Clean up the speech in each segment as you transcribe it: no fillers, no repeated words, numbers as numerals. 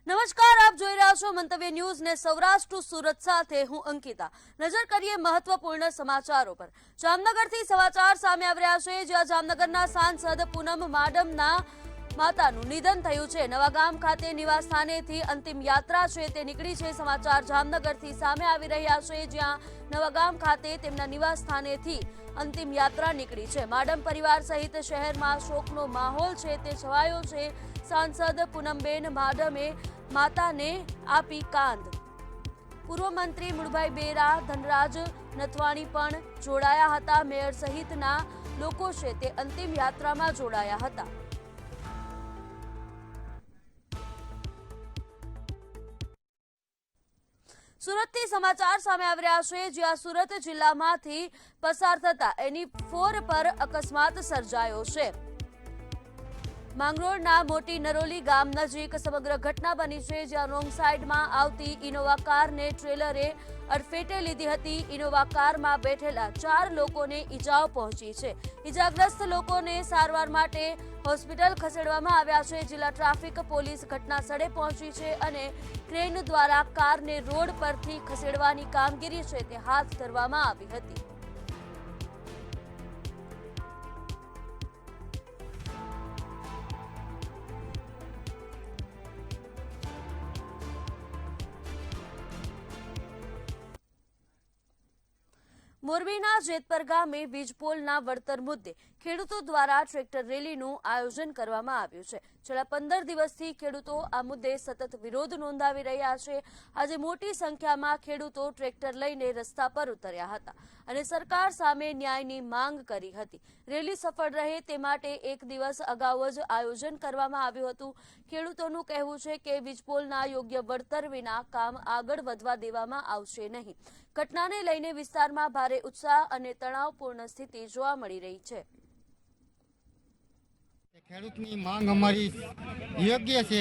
નમસ્કાર, આપ જોઈ રહ્યા છો મંતવ્ય ન્યૂઝ ને સૌરાષ્ટ્ર સુરત સાથે હું અંકિતા। નજર કરીએ મહત્વપૂર્ણ સમાચારો પર। જામનગરથી સમાચાર સામે આવી રહ્યા છે, જ્યાં જામનગરના સાંસદ પૂનમ માડમના માતાનું નિધન થયું છે। નવાગામ ખાતે નિવાસ સ્થાનેથી અંતિમ યાત્રા છે તે નીકળી છે। સમાચાર જામનગરથી સામે આવી રહ્યા છે, જ્યાં નવાગામ ખાતે તેમના નિવાસ સ્થાનેથી અંતિમ યાત્રા નીકળી છે। માડમ પરિવાર સહિત શહેરમાં શોકનો માહોલ છે તે છવાયો છે। સાંસદ પૂનમબેન માડમે માતાને આપી કાંધ। પૂર્વ મંત્રી મુળભાઈ બેરા, ધનરાજ નથવાણી પણ જોડાયા હતા। મેયર સહિતના લોકો છે તે અંતિમ યાત્રામાં જોડાયા હતા। સુરતથી સમાચાર સામે આવી રહ્યા છે, જ્યાં સુરત જિલ્લામાંથી પસાર થતા NE4 પર અકસ્માત સર્જાયો છે। માંગરોળના મોટી નરોલી ગામ નજીક સમગ્ર ઘટના બની છે, જ્યાં રોંગ સાઈડમાં આવતી ઇનોવા કારને ટ્રેલરે અડફેટે લીધી હતી। ઇનોવા કારમાં બેઠેલા 4 લોકોને ઈજાઓ પહોંચી છે। ઈજાગ્રસ્ત લોકોને સારવાર માટે હોસ્પિટલ ખસેડવામાં આવ્યા છે। જિલ્લા ટ્રાફિક પોલીસ ઘટના સ્થળે પહોંચી છે અને ક્રેન દ્વારા કારને રોડ પરથી ખસેડવાની કામગીરી છે તે હાથ ધરવામાં આવી હતી। મોરબીના જેતપર ગામે વીજપોલના વળતર મુદ્દે ખેડૂતો દ્વારા ટ્રેક્ટર રેલીનું આયોજન કરવામાં આવ્યું છે। છેલ્લા 15 દિવસથી ખેડૂતો આ મુદ્દે સતત વિરોધ નોંધાવી રહ્યા છે। આજે મોટી સંખ્યામાં ખેડૂતો ટ્રેક્ટર લઈને રસ્તા પર ઉતર્યા હતા અને સરકાર સામે ન્યાયની માંગ કરી હતી। રેલી સફળ રહે તે માટે એક દિવસ અગાઉ જ આયોજન કરવામાં આવ્યું હતું। ખેડૂતોનું કહેવું છે કે વીજપોલના યોગ્ય વળતર વિના કામ આગળ વધવા દેવામાં આવશે નહીં। ઘટનાને લઈને વિસ્તારમાં ભારે ઉત્સાહ અને તણાવપૂર્ણ સ્થિતિ જોવા મળી રહી છે। ખેડૂતની માંગ અમારી યોગ્ય છે,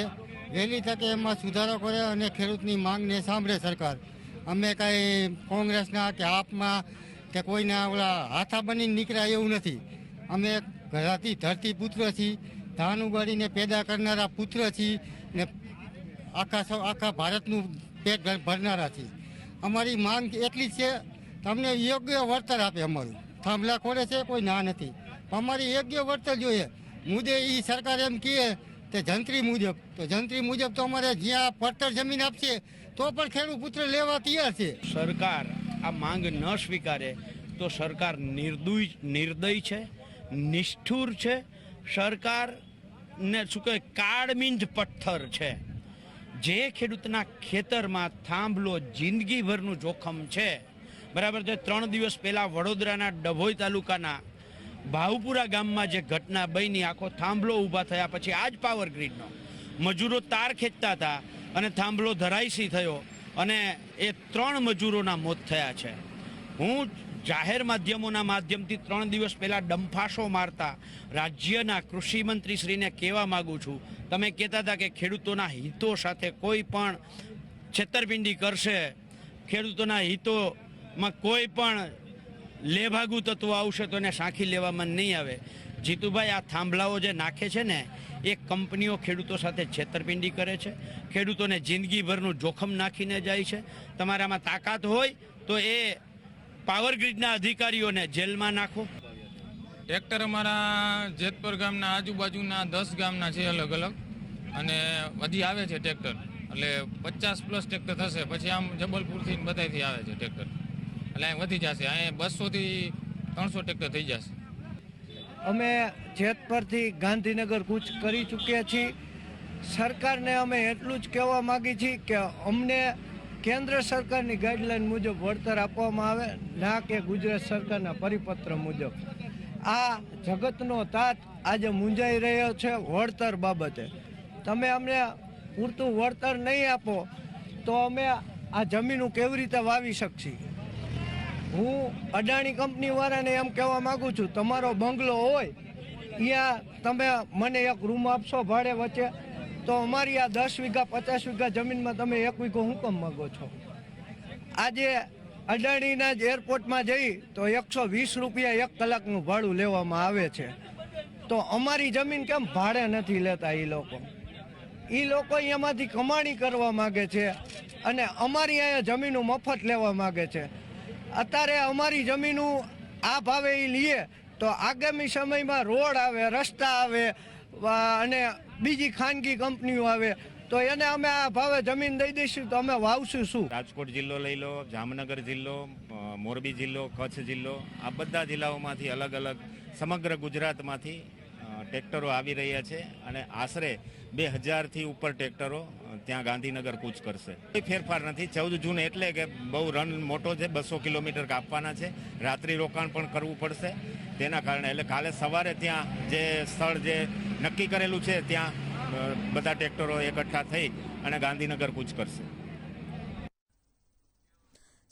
વહેલી તકે એમાં સુધારો કરે અને ખેડૂતની માંગને સાંભળે સરકાર। અમે કાંઈ કોંગ્રેસના કે આપમાં કે કોઈના ઓલા હાથા બનીને નીકળ્યા એવું નથી। અમે ઘરાથી ધરતી પુત્ર છીએ, ધાન ઉગાડીને પેદા કરનારા પુત્ર છીએ ને આખા ભારતનું પેટ ભરનારા છીએ। અમારી માંગ એટલી જ છે, તમને યોગ્ય વળતર આપે। અમારું થાંભલા ખોલે છે કોઈ ના નથી, અમારી યોગ્ય વળતર જોઈએ। મુદ્દે એ સરકાર એમ કહે તે જંત્રી મુજબ, તો જંત્રી મુજબ તો અમારે જ્યાં પડતર જમીન આપશે તો પણ ખેડૂત પુત્ર લેવા તૈયાર છે। સરકાર આ માંગ ન સ્વીકારે તો સરકાર નિર્દય છે, નિષ્ઠુર છે। સરકારને શું કહે કાળમીંજ પથ્થર છે। જે ખેડૂતના ખેતરમાં થાંભલો જિંદગીભરનું જોખમ છે, બરાબર છે। 3 દિવસ પહેલા વડોદરાના ડભોઈ તાલુકાના ભાવપુરા ગામમાં જે ઘટના બની, આખો થાંભલો ઊભા થયા પછી આ જ પાવર ગ્રીડનો મજૂરો તાર ખેંચતા હતા અને થાંભલો ધરાશયી થયો અને એ 3 મજૂરોના મોત થયા છે। હું જાહેર માધ્યમોના માધ્યમથી 3 દિવસ પહેલા ડંફાસો મારતા રાજ્યના કૃષિ મંત્રીશ્રીને કહેવા માગું છું, તમે કહેતા હતા કે ખેડૂતોના હિતો સાથે કોઈ પણ છેતરપિંડી કરશે, ખેડૂતોના હિતોમાં કોઈ પણ લેભાગુ તત્વો આવશે તો એને સાંખી લેવામાં નહીં આવે। જીતુભાઈ, આ થાંભલાઓ જે નાખે છે ને એ કંપનીઓ ખેડૂતો સાથે છેતરપિંડી કરે છે, ખેડૂતોને જિંદગીભરનું જોખમ નાખીને જાય છે। તમારામાં તાકાત હોય તો એ પાવર ગ્રીડના અધિકારીઓને જેલમાં નાખો। ટ્રેક્ટર અમારા જેતપર ગામના આજુબાજુના 10 ગામના છે અલગ અલગ, અને વધી આવે છે ટ્રેક્ટર, એટલે 50+ ટ્રેક્ટર થશે। પછી આમ જબલપુરથી બધાથી આવે છે ટ્રેક્ટર, એટલે અહીં વધી જશે, અહીં 200 થી 300 ટ્રેક્ટર થઈ જશે। અમે જેતપરથી ગાંધીનગર કૂચ કરી ચૂક્યા છીએ। સરકારને અમે એટલું જ કહેવા માગીએ છીએ કે અમને કેન્દ્ર સરકારની ગાઈડલાઈન મુજબ વળતર આપવામાં આવે, ના કે ગુજરાત સરકારના પરિપત્ર મુજબ। આ જગતનો તાત આજે મૂંઝાઈ રહ્યો છે વળતર બાબતે। તમે અમને પૂરતું વળતર નહીં આપો તો અમે આ જમીનો કેવી રીતે વાવી શકીએ? હું અડાણી કંપનીવાળાને એમ કહેવા માગું છું, તમારો બંગલો હોય ત્યાં તમે મને એક રૂમ આપશો ભાડે વચ્ચે, તો અમારી આ 10 વીઘા 50 વીઘા જમીનમાં તમે 1 વીઘો હું કેમ માગો છો? આજે અડાણીના જ એરપોર્ટમાં જઈ તો 120 રૂપિયા 1 કલાકનું ભાડું લેવામાં આવે છે, તો અમારી જમીન કેમ ભાડે નથી લેતા એ લોકો? એ લોકો એમાંથી કમાણી કરવા માગે છે અને અમારી અહીંયા જમીનો મફત લેવા માગે છે. અત્યારે અમારી જમીનો આ ભાવે એ લઈએ તો આગામી સમયમાં રોડ આવે, રસ્તા આવે અને બીજી ખાનગી કંપનીઓ આવે તો એને અમે આ ભાવે જમીન દઈ દઈશું તો અમે વાવશું શું? રાજકોટ જિલ્લો લઈ લો, જામનગર જિલ્લો, મોરબી જિલ્લો, કચ્છ જિલ્લો, આ બધા જિલ્લાઓમાંથી અલગ અલગ સમગ્ર ગુજરાતમાંથી ટ્રેક્ટરો આવી રહ્યા છે અને આશરે 2000થી ઉપર ટ્રેક્ટરો ત્યાં ગાંધીનગર કૂચ કરશે. કોઈ ફેરફાર નથી. 14 જૂન એટલે કે બહુ રન મોટો છે, 200 કિલોમીટર કાપવાના છે, રાત્રિ રોકાણ પણ કરવું પડશે. તેના કારણે એટલે કાલે સવારે ત્યાં જે સ્થળ જે નક્કી કરેલું છે ત્યાં બધા ટ્રેક્ટરો એકઠા થઈ અને ગાંધીનગર કૂચ કરશે.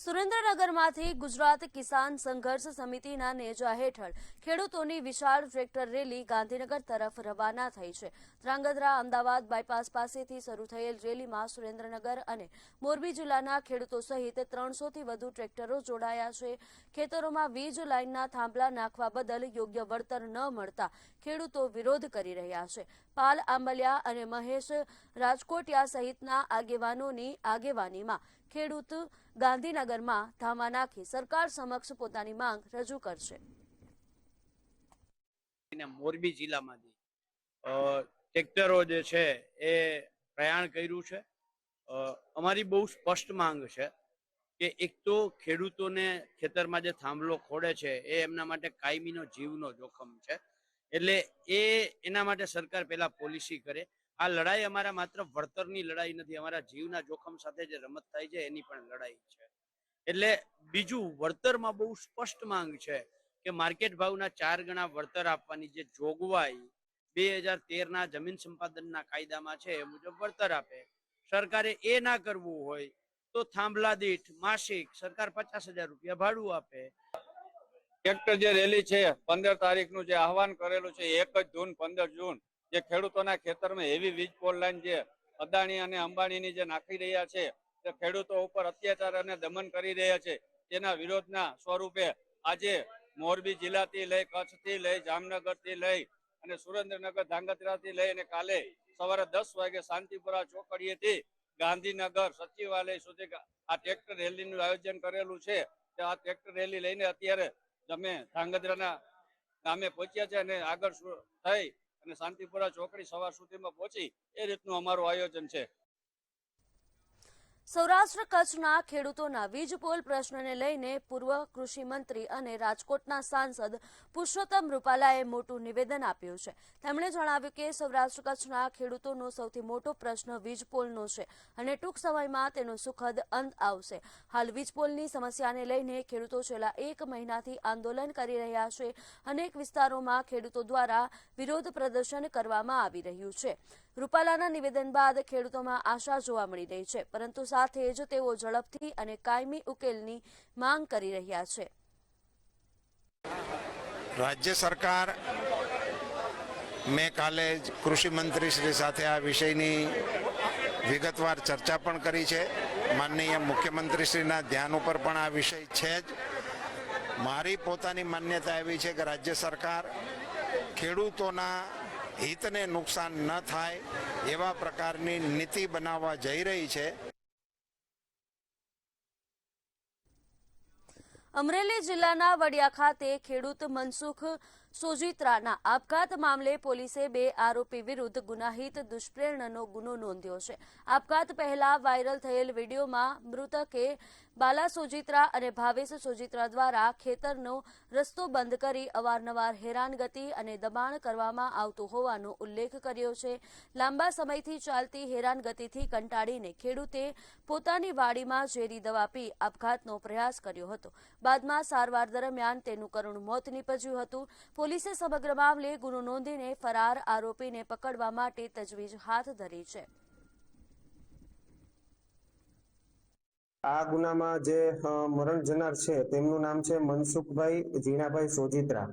સુરેન્દ્રનગરમાંથી ગુજરાત કિસાન સંઘર્ષ સમિતિના નેજા હેઠળ ખેડૂતોની વિશાળ ટ્રેક્ટર રેલી ગાંધીનગર તરફ રવાના થઈ છે. ધ્રાંગધ્રા અમદાવાદ બાયપાસ પાસેથી શરૂ થયેલ રેલીમાં સુરેન્દ્રનગર અને મોરબી જિલ્લાના ખેડૂતો સહિત 300થી વધુ ટ્રેક્ટરો જોડાયા છે. ખેતરોમાં વીજ લાઇનના થાંભલા નાખવા બદલ યોગ્ય વળતર ન મળતા ખેડૂતો વિરોધ કરી રહ્યા છે. પાલ આંબલિયા અને મહેશ રાજકોટિયા સહિતના આગેવાનોની આગેવાનીમાં ખેડૂત ગાંધીનગરમાં ધામા નાખી સરકાર સમક્ષ પોતાની માંગ રજૂ કરશે. મોરબી જિલ્લામાંથી ટ્રેક્ટરો જે છે એ પ્રયાણ કર્યું છે. અમારી બહુ સ્પષ્ટ માંગ છે કે એક તો ખેડૂતોને ખેતરમાં જે થાંભલો ખોડે છે એ એમના માટે કાયમીનો જીવનો જોખમ છે. એટલે એના માટે સરકાર પહેલા પોલિસી કરે. આ લડાઈ અમારા માત્ર વળતરની લડાઈ નથી, અમારા જીવના જોખમ સાથે જે રમત થાય છે એની પણ લડાઈ છે. એટલે બીજું, વળતરમાં બહુ સ્પષ્ટ માંગ છે કે માર્કેટ ભાવના 4 ગણા વળતર આપવાની જે જોગવાઈ 2013ના જમીન સંપાદનના કાયદામાં છે એ મુજબ વળતર આપે. સરકારે એ ના કરવું હોય તો થાંભલા દીઠ માસિક સરકાર 50,000 રૂપિયા ભાડું આપે. ટ્રેક્ટર જે રેલી છે 15 તારીખનું જે આહવાન કરેલું છે 1 જૂન 15 જૂન જે ખેડૂતોના ખેતરમાં હેવી વીજ પોલ લાઈન જે અદાણી અને અંબાણીની જે નાખી રહ્યા છે તે ખેડૂતો ઉપર અત્યાચાર અને દમન કરી રહ્યા છે તેના વિરોધના સ્વરૂપે આજે મોરબી જિલ્લાથી લઈ, કચ્છથી લઈ, જામનગરથી લઈ અને સુરેન્દ્રનગર ધાંગધ્રાથી લઈ અને કાલે સવારે 10 વાગે શાંતિપુરા ચોકડીએથી ગાંધીનગર સચિવાલય સુધી આ ટ્રેક્ટર રેલીનું આયોજન કરેલું છે. આ ટ્રેક્ટર રેલી લઈને અત્યારે અમે ધાંગધ્રાના ગામે પહોંચ્યા છે અને આગળ થઈ અને શાંતિપુરા ચોકડી સવાર સુધીમાં પહોંચી એ રીતનું અમારું આયોજન છે. સૌરાષ્ટ્ર કચ્છના ખેડૂતોના વીજ પોલ પ્રશ્નને લઈને પૂર્વ કૃષિ મંત્રી અને રાજકોટના સાંસદ પુરુષોત્તમ રૂપાલાએ મોટું નિવેદન આપ્યું છે. તેમણે જણાવ્યું કે સૌરાષ્ટ્ર કચ્છના ખેડૂતોનો સૌથી મોટો પ્રશ્ન વીજ પોલનો છે અને ટૂંક સમયમાં તેનો સુખદ અંત આવશે. હાલ વીજ પોલની સમસ્યાને લઈને ખેડૂતો છેલ્લા 1 મહિનાથી આંદોલન કરી રહ્યા છે. અનેક વિસ્તારોમાં ખેડૂતો દ્વારા વિરોધ પ્રદર્શન કરવામાં આવી રહ્યું છે. રૂપાલાના નિવેદન બાદ ખેડૂતોમાં આશા જોવા મળી રહી છે, પરંતુ સાથે જ તેઓ ઝડપથી અને કાયમી ઉકેલની માંગ કરી રહ્યા છે. રાજ્ય સરકાર મેં કાલે કૃષિ મંત્રી શ્રી સાથે આ વિષયની વિગતવાર ચર્ચા પણ કરી છે. માનનીય મુખ્યમંત્રીશ્રીના ધ્યાન ઉપર પણ આ વિષય છે જ. મારી પોતાની માન્યતા એવી છે કે રાજ્ય સરકાર ખેડૂતોના હિતને નુકસાન ન થાય એવા પ્રકારની નીતિ બનાવવા જઈ રહી છે. અમરેલી જિલ્લાના વડિયા ખાતે ખેડૂત મનસુખ સોજિત્રાના આપઘાત મામલે પોલીસે 2 આરોપી વિરુદ્ધ ગુનાહિત દુષ્પ્રેરણાનો ગુનો નોંધ્યો છે. આપઘાત પહેલા વાયરલ થયેલ વિડીયોમાં મૃતકે બાલા સોજિત્રા અને ભાવેશ સોજિત્રા દ્વારા ખેતરનો રસ્તો બંધ કરી અવારનવાર હેરાનગતિ અને દબાણ કરવામાં આવતું હોવાનો ઉલ્લેખ કર્યો છે. લાંબા સમયથી ચાલતી હેરાનગતિથી કંટાળીને ખેડૂતે પોતાની વાડીમાં ઝેરી દવા પી આપઘાતનો પ્રયાસ કર્યો હતો. બાદમાં સારવાર દરમિયાન તેનું કરુણ મોત નીપજ્યું હતું. પોલીસે સમગ્ર મામલે ગુનો નોંધીને ફરાર આરોપીને પકડવા માટે તજવીજ હાથ ધરી છે. આ ગુનામાં જે મરણ જનાર છે તેમનું નામ છે મનસુખભાઈ જીણાભાઈ સોજિત્રા.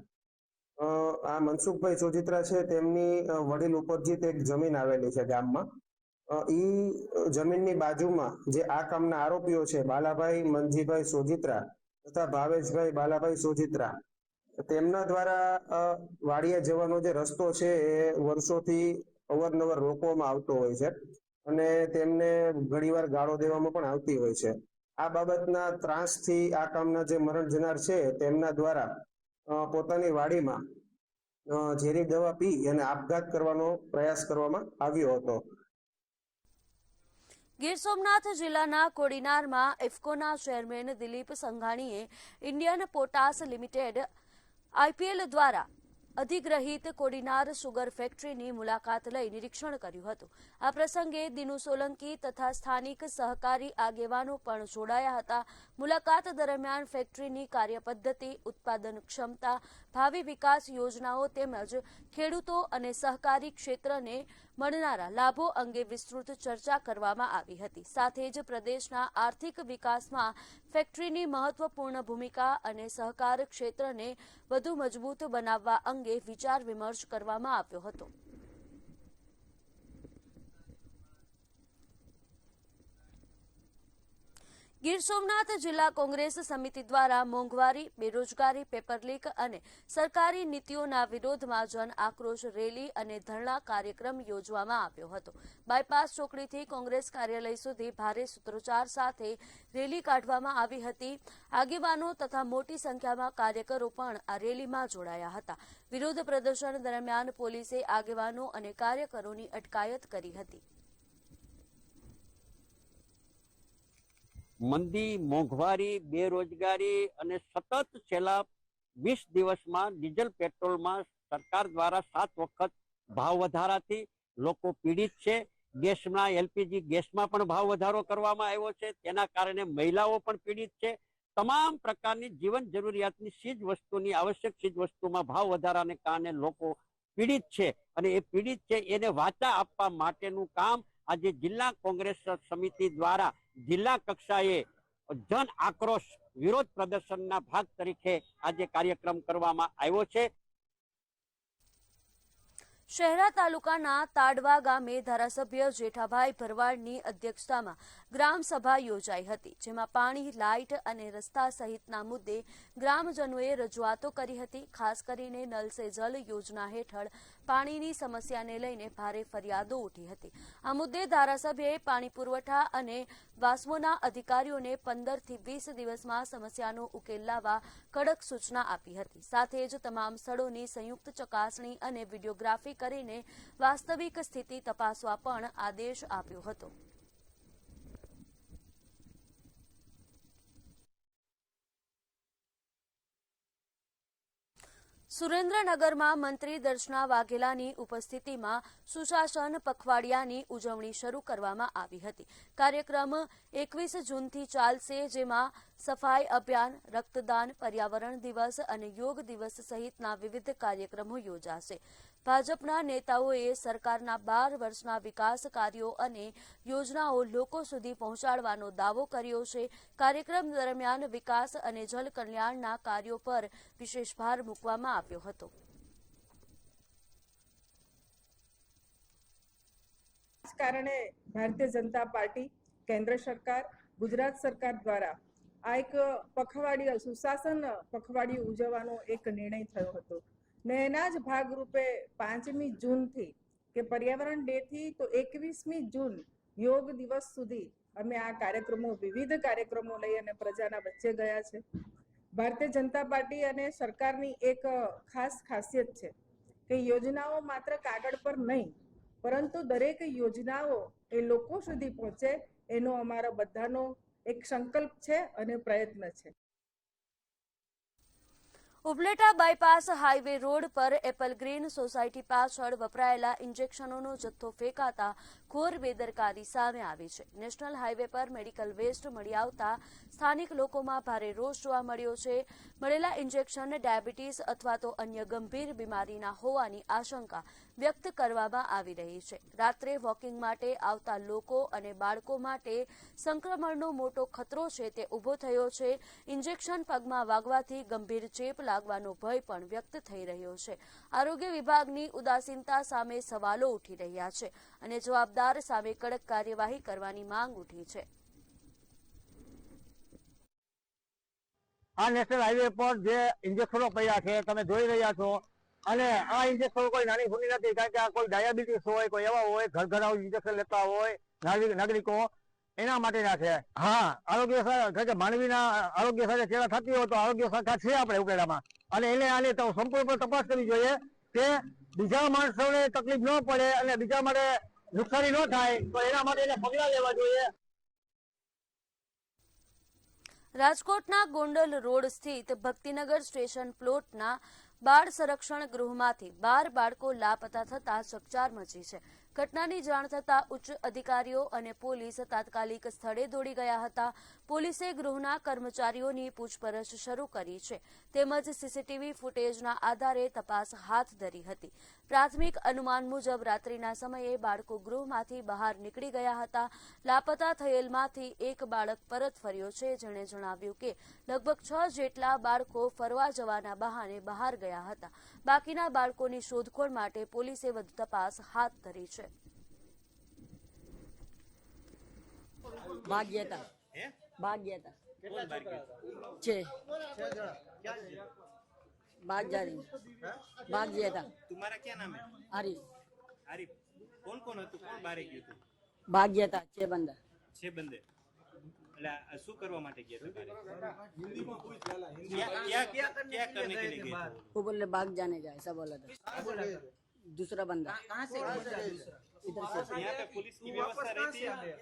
આ મનસુખભાઈ સોજિત્રા છે તેમની વડીલ ઉપરજીત એક જમીન આવેલી છે ગામમાં. ઈ જમીનની બાજુમાં જે આ કામના આરોપીઓ છે બાલાભાઈ મનજીભાઈ સોજિત્રા તથા ભાવેશભાઈ બાલાભાઈ સોજિત્રા, તેમના દ્વારા વાડિયા જવાનો જે રસ્તો છે એ વર્ષોથી અવારનવાર રોકવામાં આવતો હોય છે અને તેમને ઘણીવાર ગાળો દેવામાં પણ આવતી હોય છે. આ બાબતના ત્રાસથી આ કામના જે મરણ જનાર છે તેમના દ્વારા પોતાની વાડીમાં ઝેરી દવા પી અને આપઘાત કરવાનો પ્રયાસ કરવામાં આવ્યો હતો. ગીર સોમનાથ જિલ્લાના કોડીનારમાં ઇફકોના ચેરમેન દિલીપ સંઘાણીએ ઇન્ડિયન પોટાસ લિમિટેડ IPL દ્વારા અધિગ્રહિત કોડીનાર સુગર ફેક્ટરીની મુલાકાત લઈ નિરીક્ષણ કર્યું હતું. આ પ્રસંગે દિનુ સોલંકી તથા સ્થાનિક સહકારી આગેવાનો પણ જોડાયા હતા. મુલાકાત દરમિયાન ફેક્ટરીની કાર્યપદ્ધતિ, ઉત્પાદન ક્ષમતા, ભાવિ વિકાસ યોજનાઓ તેમજ ખેડૂતો અને સહકારી ક્ષેત્રને મળનારા લાભો અંગે વિસ્તૃત ચર્ચા કરવામાં આવી હતી. સાથે જ પ્રદેશના આર્થિક વિકાસમાં ફેક્ટરીની મહત્વપૂર્ણ ભૂમિકા અને સહકાર ક્ષેત્રને વધુ મજબૂત બનાવવા અંગે વિચાર વિમર્શ કરવામાં આવ્યો હતો. ગીર સોમનાથ જિલ્લા કોંગ્રેસ સમિતિ દ્વારા મોંઘવારી, બેરોજગારી, પેપર લીક અને સરકારી નીતિઓના વિરોધમાં જન આક્રોશ રેલી અને ધરણા કાર્યક્રમ યોજવામાં આવ્યો હતો. બાયપાસ ચોકડીથી કોંગ્રેસ કાર્યાલય સુધી ભારે સૂત્રોચ્ચાર સાથે રેલી કાઢવામાં આવી હતી. આગેવાનો તથા મોટી સંખ્યામાં કાર્યકરો પણ આ રેલીમાં જોડાયા હતા. વિરોધ પ્રદર્શન દરમિયાન પોલીસે આગેવાનો અને કાર્યકરોની અટકાયત કરી હતી. મંદી, મોંઘવારી, બેરોજગારી અને સતત છેલ્લા 20 દિવસમાં ડીઝલ પેટ્રોલમાં સરકાર દ્વારા 7 વખત ભાવ વધારાથી લોકો પીડિત છે. ગેસમાં, LPG ગેસમાં પણ ભાવ વધારો કરવામાં આવ્યો છે. તેના કારણે મહિલાઓ પણ પીડિત છે. તમામ પ્રકારની જીવન જરૂરિયાતની ચીજ વસ્તુની, આવશ્યક ચીજ વસ્તુમાં ભાવ વધારાને કારણે લોકો પીડિત છે અને એ પીડિત છે એને વાચા આપવા માટેનું કામ આજે જિલ્લા કોંગ્રેસ સમિતિ દ્વારા જિલ્લા કક્ષાએ જન આક્રોશ વિરોધ પ્રદર્શનના ભાગ તરીકે આજે કાર્યક્રમ કરવામાં આવ્યો છે. શહેરા તાલુકાના તાડવા ગામે ધારાસભ્ય જેઠાભાઈ ભરવાડની અધ્યક્ષતામાં ગ્રામસભા યોજાઈ હતી, જેમાં પાણી, લાઇટ અને રસ્તા સહિતના મુદ્દે ગ્રામજનોએ રજૂઆતો કરી હતી. ખાસ કરીને નલ સે જલ યોજના હેઠળ પાણીની સમસ્યાને લઈને ભારે ફરિયાદો ઉઠી હતી. આ મુદ્દે ધારાસભ્યએ પાણી પુરવઠા અને વાસ્મોના અધિકારીઓને 15 થી 20 દિવસમાં સમસ્યાનો ઉકેલ લાવવા કડક સૂચના આપી હતી. સાથે જ તમામ સ્થળોની સંયુક્ત ચકાસણી અને વિડીયોગ્રાફી કરીને વાસ્તવિક સ્થિતિ તપાસવા પણ આદેશ આપ્યો હતો. સુરેન્દ્રનગરમાં મંત્રી દર્શના વાઘેલાની ઉપસ્થિતિમાં સુશાસન પખવાડિયાની ઉજવણી શરૂ કરવામાં આવી હતી. કાર્યક્રમ 21 જૂનથી ચાલશે, જેમાં સફાઈ અભિયાન, રક્તદાન, પર્યાવરણ દિવસ અને યોગ દિવસ સહિતના વિવિધ કાર્યક્રમો યોજાશે. ભાજપના નેતાઓએ સરકારના 12 વર્ષના વિકાસ કાર્યો અને યોજનાઓ લોકો સુધી પહોંચાડવાનો દાવો કર્યો છે. કાર્યક્રમ દરમિયાન વિકાસ અને જલ કલ્યાણના કાર્યો પર વિશેષ ભાર મૂકવામાં આવ્યો હતો. કારણે ભારતીય જનતા પાર્ટી, કેન્દ્ર સરકાર, ગુજરાત સરકાર દ્વારા આ એક પખવાડિયું, સુશાસન પખવાડિયું ઉજવવાનો એક નિર્ણય થયો હતો ને એના જ ભાગરૂપે 5મી જૂનથી કે પર્યાવરણ ડે થી તો 21મી જૂન યોગ દિવસ સુધી અમે આ કાર્યક્રમો, વિવિધ કાર્યક્રમો લઈ અને પ્રજાના વચ્ચે ગયા છે. ભારતીય જનતા પાર્ટી અને સરકારની એક ખાસ ખાસિયત છે કે યોજનાઓ માત્ર કાગળ પર નહીં, પરંતુ દરેક યોજનાઓ એ લોકો સુધી પહોંચે એનો અમારો બધાનો એક સંકલ્પ છે અને પ્રયત્ન છે. ઉપલેટા બાયપાસ હાઈવે રોડ પર એપલ ગ્રીન સોસાયટી પાછળ વપરાયેલા ઇન્જેક્શનોનો જથ્થો ફેંકાતા ઘોર બેદરકારી સામે આવી છે. નેશનલ હાઈવે પર મેડિકલ વેસ્ટ મળી આવતા સ્થાનિક લોકોમાં ભારે રોષ જોવા મળ્યો છે. મળેલા ઇન્જેક્શન ડાયાબિટીસ અથવા તો અન્ય ગંભીર બીમારીના હોવાની આશંકા વ્યક્ત કરવામાં આવી રહી છે. રાત્રે વોકિંગ માટે આવતા લોકો અને બાળકો માટે સંક્રમણનો મોટો ખતરો છે તે ઊભો થયો છે. ઇન્જેક્શન પગમાં વાગવાથી ગંભીર ચેપ લાગવાનો ભય પણ વ્યક્ત થઈ રહ્યો છે. આરોગ્ય વિભાગની ઉદાસીનતા સામે સવાલો ઉઠી રહ્યા છે અને જવાબદાર સામે કડક કાર્યવાહી કરવાની માંગ ઉઠી છે. આ નેશનલ હાઈવે પર જે ઇન્જેક્શનો પડ્યા છે તમે જોઈ રહ્યા છો અને આ ઇન્જેક્શન કોઈ નાની ભૂની નથી, કારણ કે આ કોઈ ડાયાબિટીસ હોય, કોઈ એવા હોય ઘર ઇન્જેક્શન લેતા હોય નાગરિકો એના માટેના છે. હા, આરોગ્ય કારણ કે માનવીના આરોગ્ય સાથે ચેડા થતી હોય તો આરોગ્ય શાખા છે આપણે ઉકેડામાં, અને એને આની તો સંપૂર્ણ તપાસ કરવી જોઈએ કે બીજા માણસોને તકલીફ ન પડે અને બીજા માટે નુકસાની ન થાય, તો એના માટે એને પગલાં લેવા જોઈએ. રાજકોટના ગોંડલ રોડ સ્થિત ભક્તિનગર સ્ટેશન પ્લોટના બાળ સંરક્ષણ ગૃહમાંથી 12 બાળકો લાપતા થતા ચકચાર મચી છે. ઘટનાની જાણ થતાં ઉચ્ચ અધિકારીઓ અને પોલીસ તાત્કાલિક સ્થળે દોડી ગયા હતા. પોલીસે ગૃહના કર્મચારીઓની પૂછપરછ શરૂ કરી છે, તેમજ સીસીટીવી ફૂટેજના આધારે તપાસ હાથ ધરી હતી. પ્રાથમિક અનુમાન મુજબ રાત્રિના સમયે બાળકો ગૃહમાંથી બહાર નીકળી ગયા હતા. લાપતા થયેલમાંથી એક બાળક પરત ફર્યો છે, જેણે જણાવ્યું કે લગભગ 6 જેટલા બાળકો ફરવા જવાના બહાને બહાર ગયા હતા. બાકીના બાળકોની શોધખોળ માટે પોલીસે વધુ તપાસ હાથ ધરી છે. भाग गया था भाग गया था छः भाग जा रही भाग गया था. तुम्हारा क्या नाम है? आरिफ. आरिफ. कौन कौन હતું? કોણ બારે ગયું હતું? भाग गया था 6 बंदा. 6 બંદે. એટલે શું કરવા માટે ગયા હતા બારે? હિન્દીમાં પૂછ પહેલા. क्या करने के लिए गए? वो बोले भाग जाने का ऐसा बोला था. दूसरा बंदा कहाँ से इधर से. यहाँ पे पुलिस की व्यवस्था रहती है?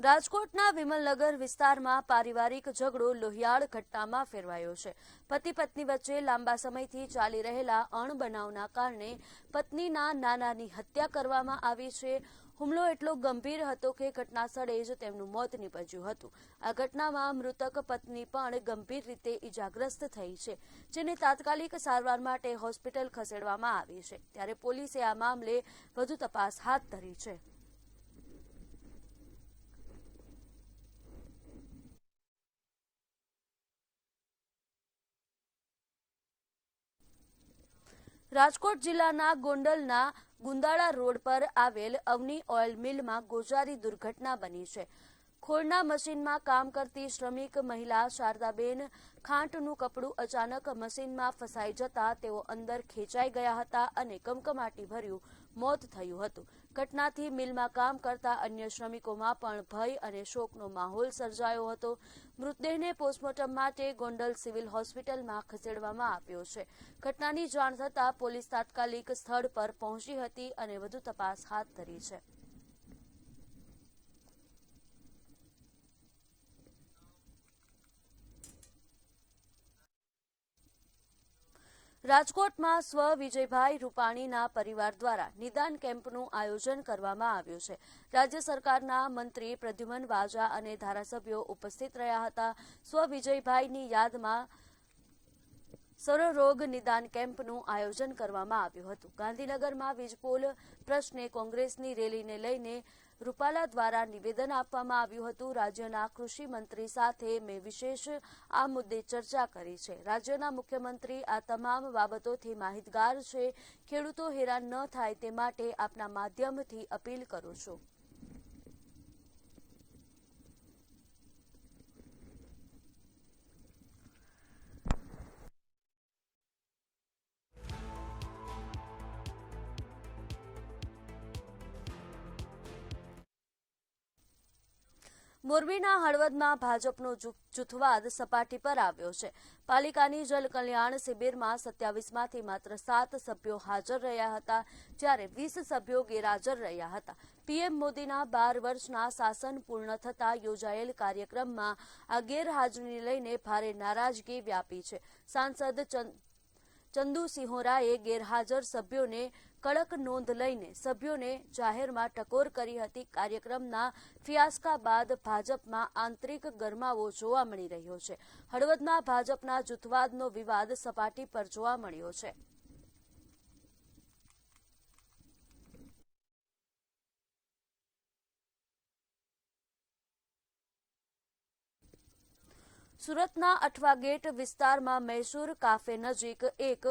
રાજકોટના વિમલનગર વિસ્તારમાં પારિવારિક ઝઘડો લોહિયાળ ઘટનામાં ફેરવાયો છે. પતિ પત્ની વચ્ચે લાંબા સમયથી ચાલી રહેલા અણબનાવના કારણે પત્નીના નાનાની હત્યા કરવામાં આવી છે. હુમલો એટલો ગંભીર હતો કે ઘટના સ્થળે જ તેમનું મોત નીપજ્યું હતું. આ ઘટનામાં મૃતક પત્ની પણ ગંભીર રીતે ઇજાગ્રસ્ત થઈ છે, જેને તાત્કાલિક સારવાર માટે હોસ્પિટલ ખસેડવામાં આવી છે. ત્યારે પોલીસે આ મામલે વધુ તપાસ હાથ ધરી છે. રાજકોટ જિલ્લાના ગોંડલના ગુંદાળા રોડ પર આવેલ અવની ઓઇલ મિલમાં ગોઝારી દુર્ઘટના બની છે. ખોળના મશીનમાં કામ કરતી શ્રમિક મહિલા શારદાબેન ખાંટનું કપડું અચાનક મશીનમાં ફસાઈ જતા તેઓ અંદર ખેંચાઈ ગયા હતા અને કમકમાટી ભર્યું મોત થયું હતું. ઘટનાથી મિલમાં કામ કરતા અન્ય શ્રમિકોમાં પણ ભય અને શોકનો માહોલ સર્જાયો હતો. મૃતદેહને પોસ્ટમોર્ટમ માટે ગોંડલ સિવિલ હોસ્પિટલમાં ખસેડવામાં આવ્યો છે. ઘટનાની જાણ થતાં પોલીસ તાત્કાલિક સ્થળ પર પહોંચી હતી અને વધુ તપાસ હાથ ધરી છે. રાજકોટમાં સ્વ વિજયભાઈ રૂપાણીના પરિવાર દ્વારા નિદાન કેમ્પનું આયોજન કરવામાં આવ્યું છે. રાજ્ય સરકારના મંત્રી પ્રદ્યુમન વાજા અને ધારાસભ્યો ઉપસ્થિત રહ્યા હતા. સ્વ વિજયભાઈની યાદમાં સર્વરોગ નિદાન કેમ્પનું આયોજન કરવામાં આવ્યું હતું. ગાંધીનગરમાં વીજપોલ પ્રશ્ને કોંગ્રેસની રેલીને લઈને રૂપાલા દ્વારા નિવેદન આપવામાં આવ્યું હતું. રાજ્યના કૃષિ મંત્રી સાથે મેં વિશેષ આ મુદ્દે ચર્ચા કરી છે. રાજ્યના મુખ્યમંત્રી આ તમામ બાબતોથી માહિતગાર છે. ખેડૂતો હેરાન ન થાય તે માટે આપના માધ્યમથી અપીલ કરું છું. મોરબીના હળવદમાં ભાજપનો જૂથવાદ સપાટી પર આવ્યો છે. પાલિકાની જલ કલ્યાણ શિબિરમાં 27માંથી માત્ર 7 સભ્યો હાજર રહ્યા હતા, જ્યારે 20 સભ્યો ગેરહાજર રહ્યા હતા. પીએમ મોદીના 12 વર્ષના શાસન પૂર્ણ થતાં યોજાયેલ કાર્યક્રમમાં આ ગેરહાજરીને લઈને ભારે નારાજગી વ્યાપી છે. સાંસદ ચંદુ સિંહોરાએ ગેરહાજર સભ્યોને કડક નોંધ લઈને સભ્યોને જાહેરમાં ટકોર કરી હતી. કાર્યક્રમના ફિયાસ્કા બાદ ભાજપમાં આંતરિક ગરમાવો જોવા મળી રહ્યો છે. હળવદમાં ભાજપના જૂથવાદનો વિવાદ સપાટી પર જોવા મળ્યો છે. સુરતના અઠવા ગેટ વિસ્તારમાં મૈસૂર કાફે નજીક એક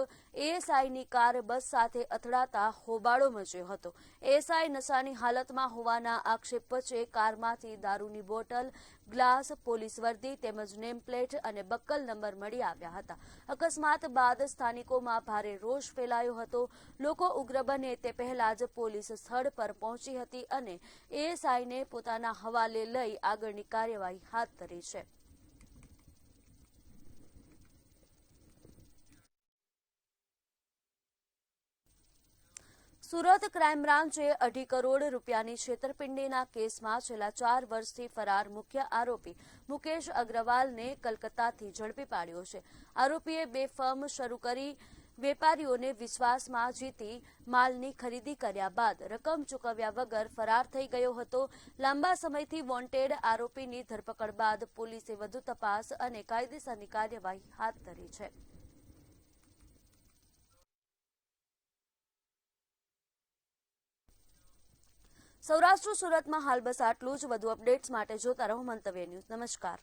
એએસઆઈની કાર બસ સાથે અથડાતા હોબાળો મચ્યો હતો. એએસઆઈ નશાની હાલતમાં હોવાના આક્ષેપ વચ્ચે કારમાંથી દારૂની બોટલ, ગ્લાસ, પોલીસ વર્દી તેમજ નેમપ્લેટ અને બક્કલ નંબર મળી આવ્યા હતા. અકસ્માત બાદ સ્થાનિકોમાં ભારે રોષ ફેલાયો હતો. લોકો ઉગ્ર બને તે પહેલા જ પોલીસ સ્થળ પર પહોંચી હતી અને એએસઆઈને પોતાના હવાલે લઈ આગળની કાર્યવાહી હાથ ધરી છે. સુરત ક્રાઇમ બ્રાન્ચે 2.5 કરોડ રૂપિયાની છેતરપિંડીના કેસમાં છેલ્લા 4 વર્ષથી ફરાર મુખ્ય આરોપી મુકેશ અગ્રવાલને કલકત્તાથી ઝડપી પાડ્યો છે. આરોપીએ 2 ફર્મ શરૂ કરી વેપારીઓને વિશ્વાસમાં જીતી માલની ખરીદી કર્યા બાદ રકમ ચૂકવ્યા વગર ફરાર થઈ ગયો હતો. લાંબા સમયથી વોન્ટેડ આરોપીની ધરપકડ બાદ પોલીસે વધુ તપાસ અને કાયદેસરની કાર્યવાહી હાથ ધરી છે. સૌરાષ્ટ્ર સુરતમાં હાલ બસ આટલું જ. વધુ અપડેટ્સ માટે જોતા રહો મંતવ્ય ન્યૂઝ. નમસ્કાર.